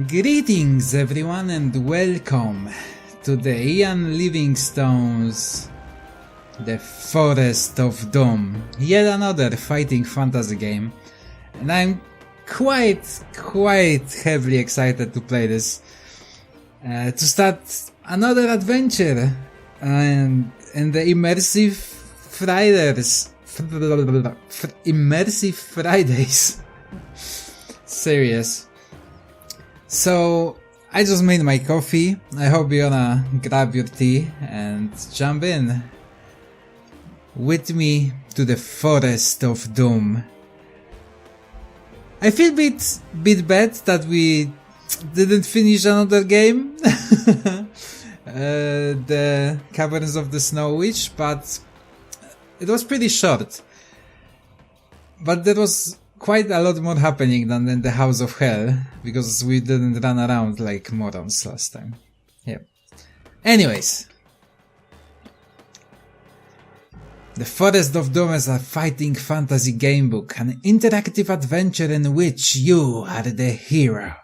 Greetings everyone and welcome to the Ian Livingstone's The Forest of Doom, yet another fighting fantasy game, and I'm quite heavily excited to play this, to start another adventure and in the Immersive Fridays series. So I just made my coffee. I hope you're gonna grab your tea and jump in with me to the Forest of Doom. I feel bit bad that we didn't finish another game, the Caverns of the Snow Witch, but it was pretty short. But there was quite a lot more happening than in the House of Hell, because we didn't run around like morons last time. Yeah. Anyways. The Forest of Doom is a fighting fantasy gamebook, an interactive adventure in which you are the hero.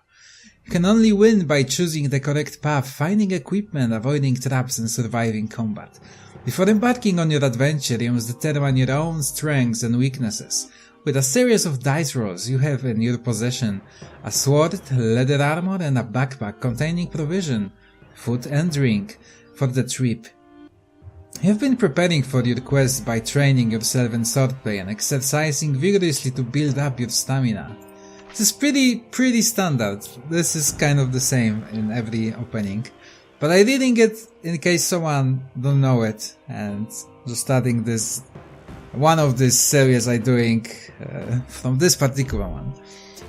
You can only win by choosing the correct path, finding equipment, avoiding traps and surviving combat. Before embarking on your adventure, you must determine your own strengths and weaknesses. With a series of dice rolls, you have in your possession a sword, leather armor and a backpack containing provision, food and drink for the trip. You have been preparing for your quest by training yourself in swordplay and exercising vigorously to build up your stamina. This is pretty standard. This is kind of the same in every opening, but I'm reading it in case someone don't know it and just starting this one of these series I'm doing from this particular one.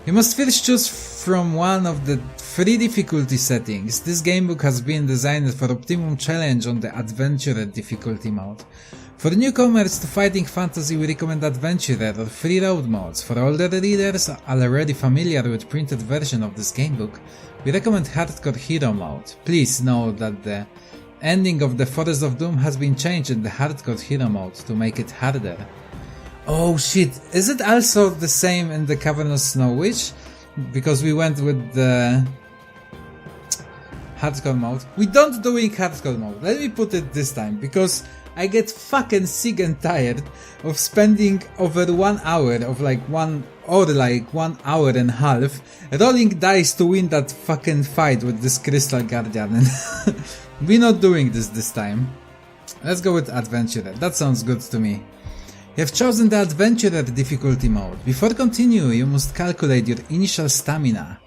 You must first choose from one of the 3 difficulty settings. This gamebook has been designed for optimum challenge on the Adventurer difficulty mode. For newcomers to fighting fantasy, we recommend Adventurer or Free Road modes. For older readers already familiar with printed version of this gamebook, we recommend Hardcore Hero mode. Please note that the ending of the Forest of Doom has been changed in the Hardcore Hero mode to make it harder. Oh shit, is it also the same in the Cavern of Snow Witch? Because we went with the Hardcore mode. We don't doing Hardcore mode, let me put it this time, because I get fucking sick and tired of spending over 1 hour of like 1 hour and a half rolling dice to win that fucking fight with this Crystal Guardian. We're not doing this time. Let's go with Adventurer, that sounds good to me. You have chosen the Adventurer difficulty mode. Before continue, you must calculate your initial stamina.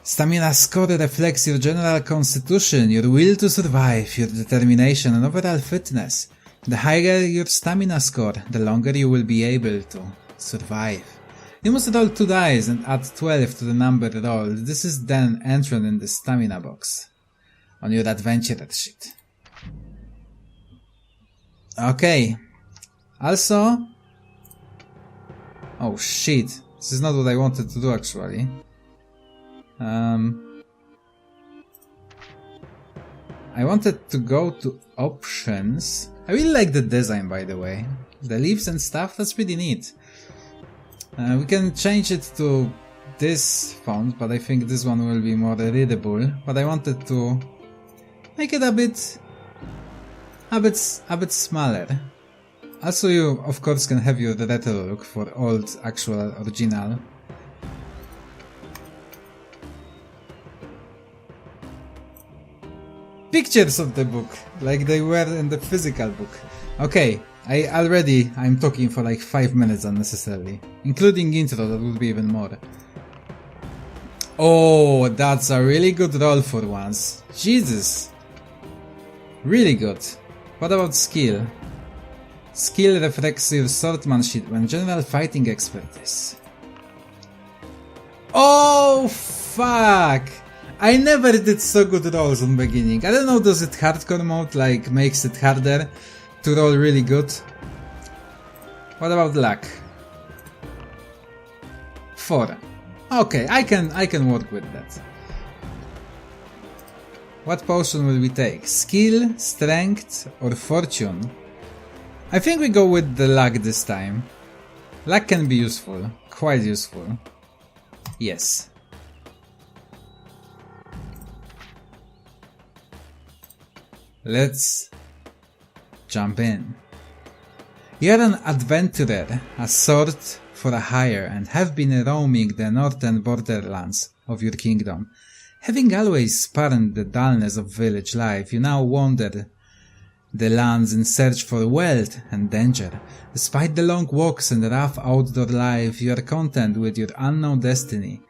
Stamina score reflects your general constitution, your will to survive, your determination and overall fitness. The higher your stamina score, the longer you will be able to survive. You must roll 2 dice and add 12 to the number rolled. This is then entered in the stamina box on your adventurer sheet. Okay. Also... oh shit. This is not what I wanted to do actually. I wanted to go to options. I really like the design, by the way. The leaves and stuff, that's pretty neat. We can change it to this font, but I think this one will be more readable. But I wanted to make it a bit smaller. Also, you of course can have your retro look for old actual original. Pictures of the book, like they were in the physical book. Okay, I'm talking for like 5 minutes unnecessarily. Including intro, that would be even more. Oh, that's a really good roll for once. Jesus. Really good. What about skill? Skill reflects your swordsmanship and general fighting expertise. Oh, fuck! I never did so good rolls on beginning. I don't know, does it hardcore mode like makes it harder to roll really good? What about luck? 4. Okay, I can work with that. What potion will we take? Skill, strength or fortune? I think we go with the luck this time. Luck can be useful, quite useful. Yes. let's jump in. You're an adventurer, a sword for a hire, and have been roaming the northern borderlands of your kingdom. Having always spurned the dullness of village life, you now wander the lands in search for wealth and danger. Despite the long walks and rough outdoor life, you are content with your unknown destiny.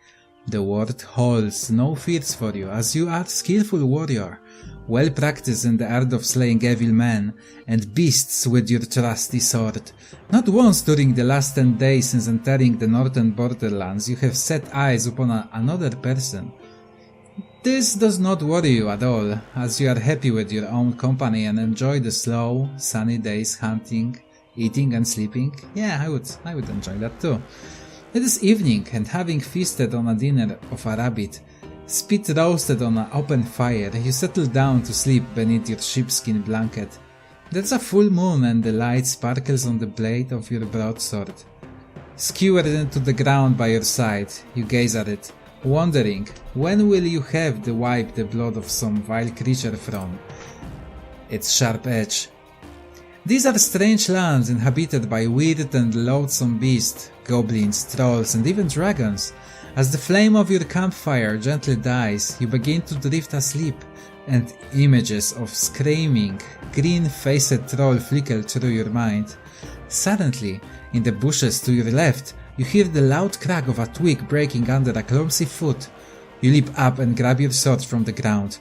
The world holds no fears for you, as you are a skillful warrior, well practiced in the art of slaying evil men and beasts with your trusty sword. Not once during the last 10 days since entering the northern borderlands you have set eyes upon another person. This does not worry you at all, as you are happy with your own company and enjoy the slow, sunny days hunting, eating and sleeping. Yeah, I would enjoy that too. It is evening, and having feasted on a dinner of a rabbit, spit roasted on an open fire, you settle down to sleep beneath your sheepskin blanket. There's a full moon and the light sparkles on the blade of your broadsword. Skewered into the ground by your side, you gaze at it, wondering when will you have to wipe the blood of some vile creature from its sharp edge. These are strange lands inhabited by weird and loathsome beasts, goblins, trolls and even dragons. As the flame of your campfire gently dies, you begin to drift asleep, and images of screaming, green-faced troll flicker through your mind. Suddenly, in the bushes to your left, you hear the loud crack of a twig breaking under a clumsy foot. You leap up and grab your sword from the ground.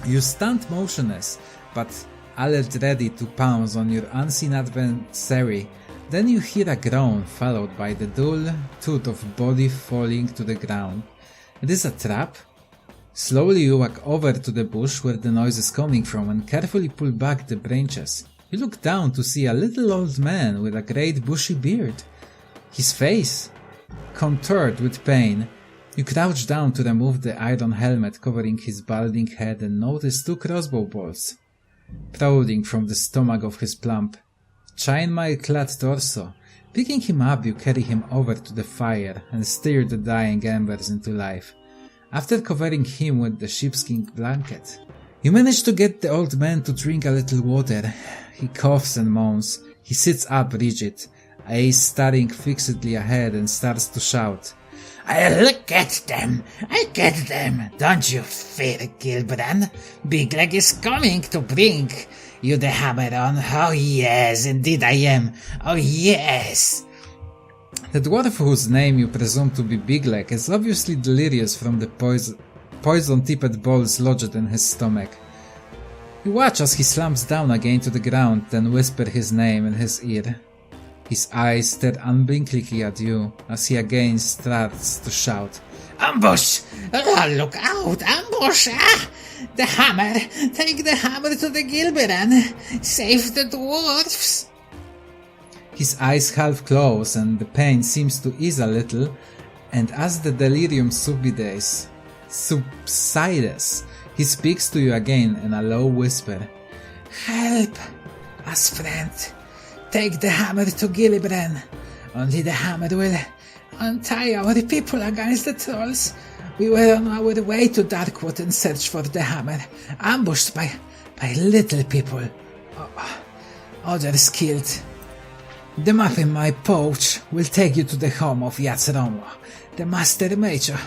You stand motionless, but alert ready to pounce on your unseen adversary. Then you hear a groan, followed by the dull thud of body falling to the ground. It is a trap? Slowly you walk over to the bush where the noise is coming from and carefully pull back the branches. You look down to see a little old man with a great bushy beard. His face contoured with pain. You crouch down to remove the iron helmet covering his balding head and notice 2 crossbow bolts protruding from the stomach of his plump, chainmail-clad torso. Picking him up, you carry him over to the fire and stir the dying embers into life. After covering him with the sheepskin blanket, you manage to get the old man to drink a little water. He coughs and moans. He sits up rigid, eyes staring fixedly ahead, and starts to shout. I'll get them! I get them! Don't you fear, Gilbran. Bigleg is coming to bring you the hammer on. Oh yes, indeed I am. Oh yes! The dwarf whose name you presume to be Bigleg is obviously delirious from the poison-tipped balls lodged in his stomach. You watch as he slumps down again to the ground, then whisper his name in his ear. His eyes stare unblinkingly at you as he again starts to shout. Ambush! Oh, look out! Ambush! Ah! The hammer! Take the hammer to the Gilbran! Save the dwarfs! His eyes half close and the pain seems to ease a little, and as the delirium subsides, he speaks to you again in a low whisper. Help us, friend. Take the hammer to Gilbran. Only the hammer will untie our people against the trolls. We were on our way to Darkwood in search for the hammer, ambushed by little people. Others killed. The map in my pouch will take you to the home of Yatzromo, the master major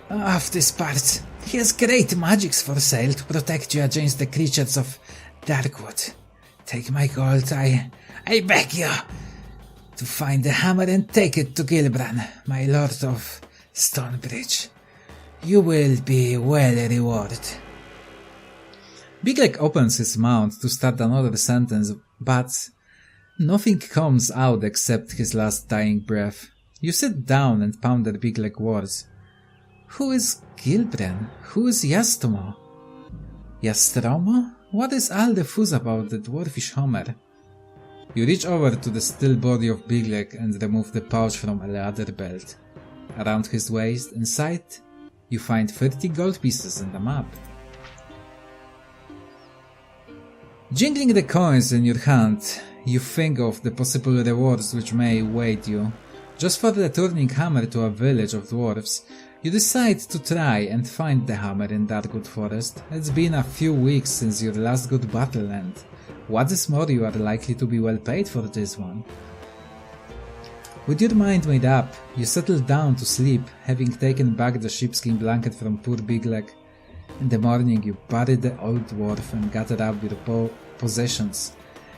of this part. He has great magics for sale to protect you against the creatures of Darkwood. Take my gold, I beg you, to find the hammer and take it to Gilbran, my lord of Stonebridge. You will be well rewarded. Bigleg opens his mouth to start another sentence, but nothing comes out except his last dying breath. You sit down and ponder Bigleg's words. Who is Gilbran? Who is Yatzromo? Yatzromo? What is all the fuss about the dwarfish hammer? You reach over to the still body of Bigleg and remove the pouch from a leather belt. Around his waist, inside, you find 30 gold pieces and a map. Jingling the coins in your hand, you think of the possible rewards which may await you. Just for returning hammer to a village of dwarves, You decide to try and find the hammer in Darkwood Forest. It's been a few weeks since your last good battle, and what is more, you are likely to be well paid for this one. With your mind made up, you settle down to sleep, having taken back the sheepskin blanket from poor Bigleg. In the morning, you bury the old dwarf and gather up your possessions.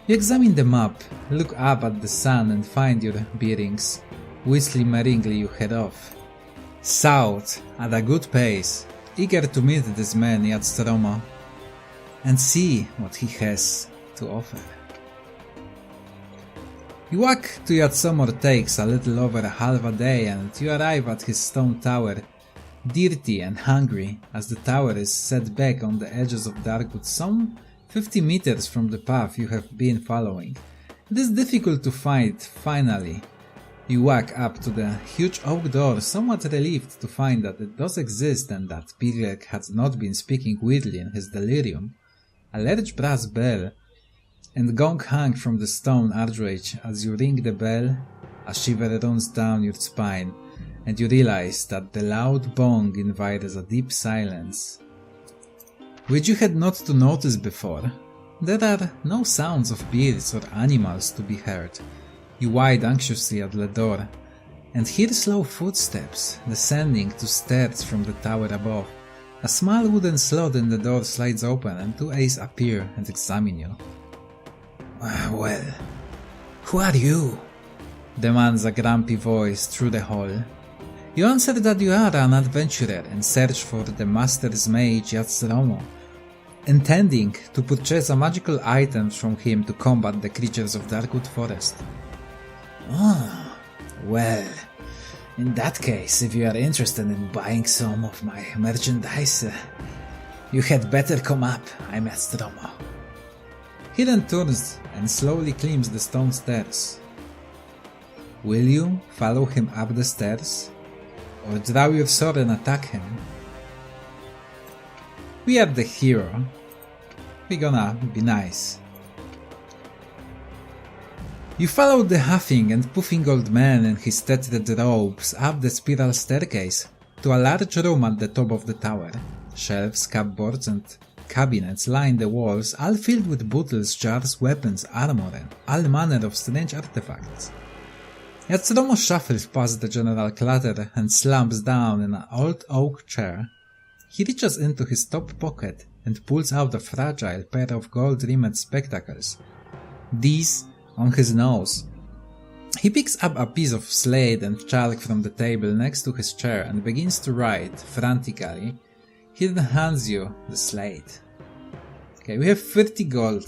You examine the map, look up at the sun and find your bearings. Whistling merrily, you head off. South, at a good pace, eager to meet this man Yatzromo and see what he has to offer. You walk to Yatzromo takes a little over half a day, and you arrive at his stone tower, dirty and hungry, as the tower is set back on the edges of Darkwood some 50 meters from the path you have been following. It is difficult to find. Finally, you walk up to the huge oak door, somewhat relieved to find that it does exist and that Bigleg has not been speaking weirdly in his delirium. A large brass bell and gong hang from the stone archway. As you ring the bell, a shiver runs down your spine, and you realize that the loud bong invites a deep silence, which you had not to notice before. There are no sounds of birds or animals to be heard. You wait anxiously at the door, and hear slow footsteps descending to stairs from the tower above. A small wooden slot in the door slides open, and two Aes appear and examine you. Well, who are you? Demands a grumpy voice through the hall. You answer that you are an adventurer in search for the Master's Mage Yatzromo, intending to purchase a magical item from him to combat the creatures of Darkwood Forest. Well, in that case, if you are interested in buying some of my merchandise, you had better come up. I'm Yatzromo. He then turns and slowly climbs the stone stairs. Will you follow him up the stairs, or draw your sword and attack him? We are the hero. We're gonna be nice. You follow the huffing and puffing old man in his tattered robes up the spiral staircase to a large room at the top of the tower. Shelves, cupboards and cabinets line the walls, all filled with bottles, jars, weapons, armor and all manner of strange artifacts. Yatzromo shuffles past the general clutter and slumps down in an old oak chair. He reaches into his top pocket and pulls out a fragile pair of gold-rimmed spectacles. These on his nose. He picks up a piece of slate and chalk from the table next to his chair and begins to write frantically. He then hands you the slate. Okay, we have 30 gold.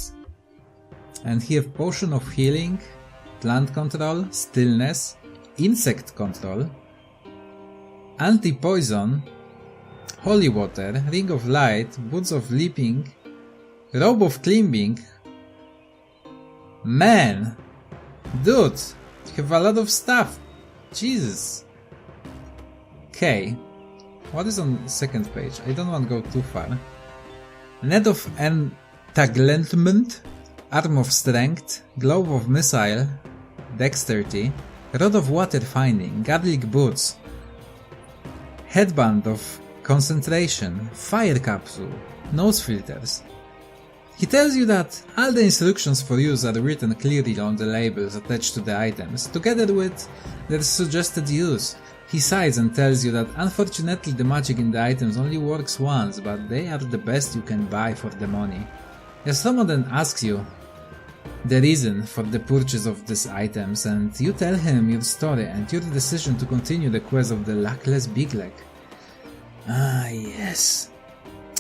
And he have potion of healing, plant control, stillness, insect control, anti-poison, holy water, ring of light, boots of leaping, robe of climbing. Man, dude, you have a lot of stuff. Jesus. Okay, what is on the second page? I don't want to go too far. Net of entanglement, arm of strength, glove of missile, dexterity, rod of water finding, garlic boots, headband of concentration, fire capsule, nose filters. He tells you that all the instructions for use are written clearly on the labels attached to the items, together with their suggested use. He sighs and tells you that unfortunately the magic in the items only works once, but they are the best you can buy for the money. Yatzromo then asks you the reason for the purchase of these items, and you tell him your story and your decision to continue the quest of the luckless Bigleg. Ah, yes.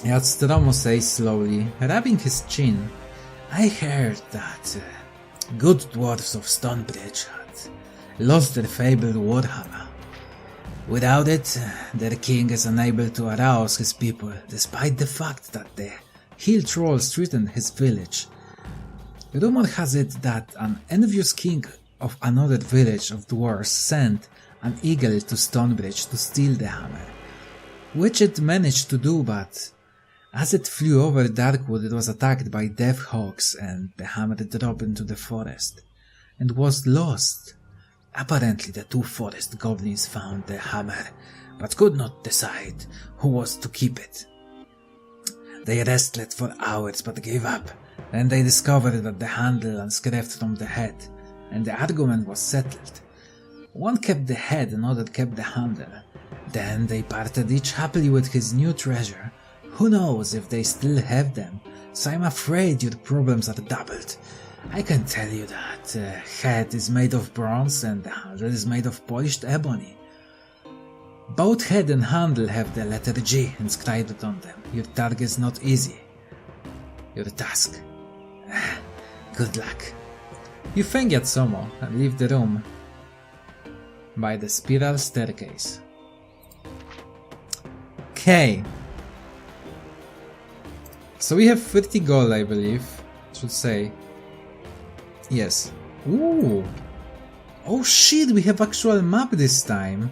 Yatzromo says slowly, rubbing his chin. I heard that good dwarves of Stonebridge had lost their fabled warhammer. Without it, their king is unable to arouse his people, despite the fact that the hill trolls threatened his village. Rumor has it that an envious king of another village of dwarves sent an eagle to Stonebridge to steal the hammer, which it managed to do, but as it flew over Darkwood it was attacked by death hawks and the hammer dropped into the forest and was lost. Apparently the two forest goblins found the hammer but could not decide who was to keep it. They wrestled for hours but gave up. Then they discovered that the handle unscraped from the head, and the argument was settled. One kept the head, another kept the handle. Then they parted each happily with his new treasure. Who knows if they still have them, so I'm afraid your problems are doubled. I can tell you that the head is made of bronze and the handle is made of polished ebony. Both head and handle have the letter G inscribed on them. Your task is not easy. Your task. Good luck. You thank Yatzromo and leave the room by the spiral staircase. Okay. So we have 30 gold, I believe. Should say. Yes. Ooh. Oh shit, we have actual map this time.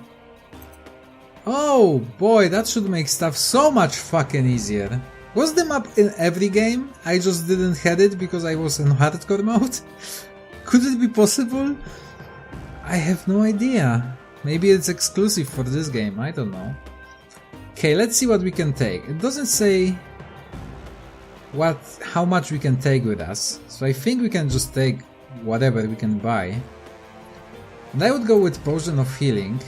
Oh boy, that should make stuff so much fucking easier. Was the map in every game? I just didn't have it because I was in hardcore mode? Could it be possible? I have no idea. Maybe it's exclusive for this game, I don't know. Okay, let's see what we can take. It doesn't say how much we can take with us, so I think we can just take whatever we can buy. And I would go with Potion of Healing.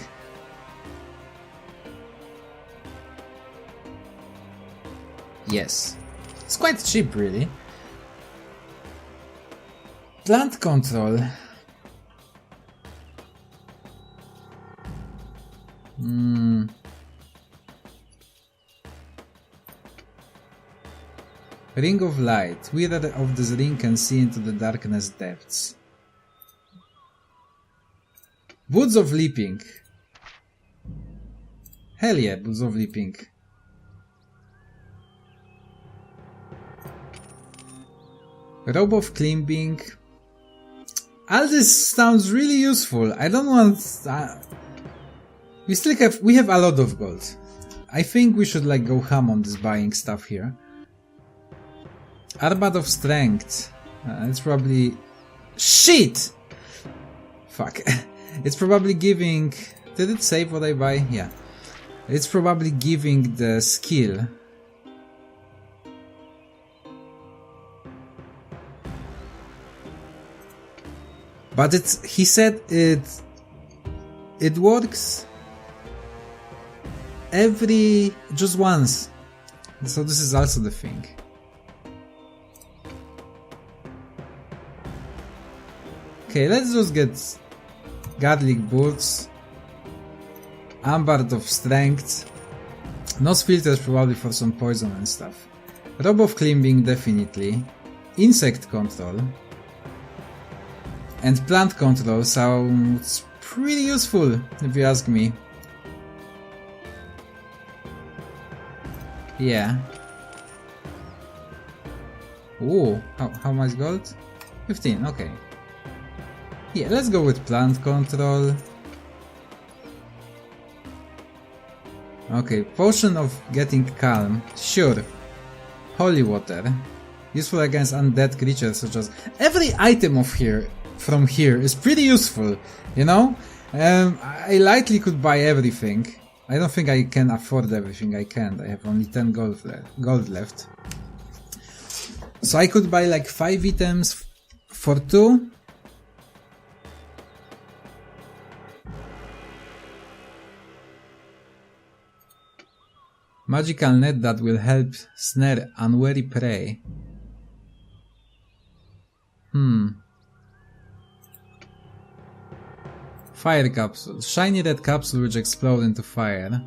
Yes, it's quite cheap really. Plant Control. Ring of Light. Wearer of this ring can see into the darkness depths. Woods of Leaping. Hell yeah, Woods of Leaping. Robe of Climbing. All this sounds really useful. I don't want... we have a lot of gold. I think we should like go ham on this buying stuff here. Armband of Strength. It's probably... Shit! Fuck. It's probably giving... Did it save what I buy? Yeah. It's probably giving the skill. But he said it works just once. So this is also the thing. Okay, let's just get Garlic Boots, Armband of Strength, Nose Filters probably for some poison and stuff, Robe of Climbing definitely, Insect Control, and Plant Control sounds pretty useful if you ask me. Yeah. Ooh, how much gold? 15, okay. Yeah, let's go with Plant Control. Okay, Potion of Getting Calm, sure. Holy Water, useful against undead creatures such as... Every item from here is pretty useful, you know? I likely could buy everything. I don't think I can afford everything, I can't. I have only 10 gold left. So I could buy like 5 items for 2. Magical net that will help snare unwary prey. Fire capsule. Shiny red capsule which explodes into fire.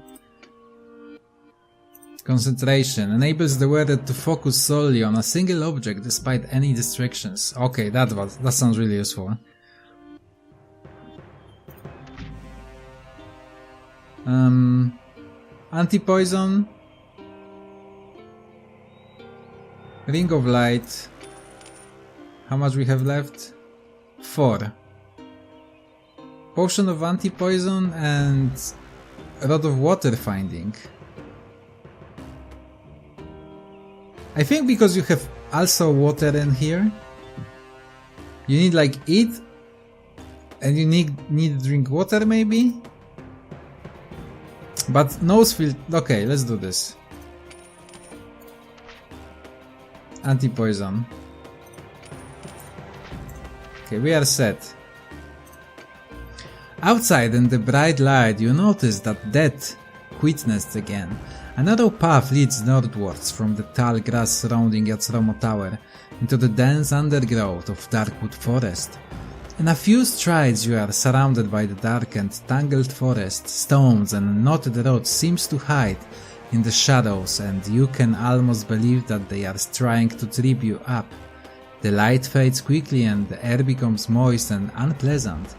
Concentration. Enables the wearer to focus solely on a single object despite any distractions. Okay, that sounds really useful. Anti-poison. Ring of Light. How much we have left? 4. Potion of anti-poison and a lot of water finding. I think because you have also water in here, you need like eat and you need to drink water maybe? But nose field, okay, let's do this. Anti-poison. Okay, we are set. Outside in the bright light you notice that death witnessed again. A narrow path leads northwards from the tall grass surrounding Yatzromo Tower into the dense undergrowth of Darkwood Forest. In a few strides you are surrounded by the dark and tangled forest. Stones and knotted roads seems to hide in the shadows, and you can almost believe that they are trying to trip you up. The light fades quickly and the air becomes moist and unpleasant.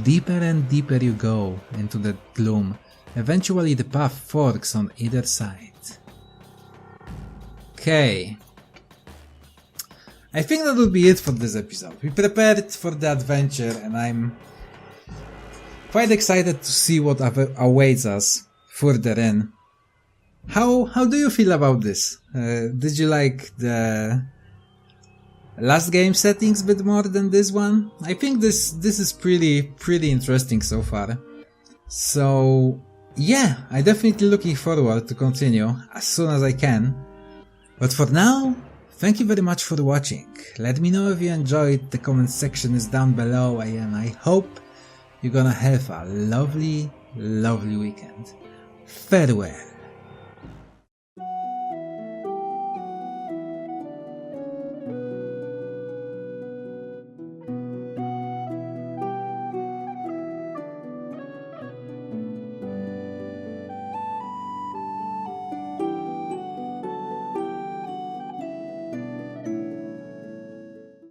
Deeper and deeper you go into the gloom. Eventually the path forks on either side. Okay. I think that will be it for this episode. We prepared for the adventure and I'm quite excited to see what awaits us further in. How do you feel about this? Did you like the last game settings a bit more than this one? I think this is pretty interesting so far. So yeah, I'm definitely looking forward to continue as soon as I can. But for now, thank you very much for watching. Let me know if you enjoyed, the comment section is down below, and I hope you're gonna have a lovely weekend. Farewell.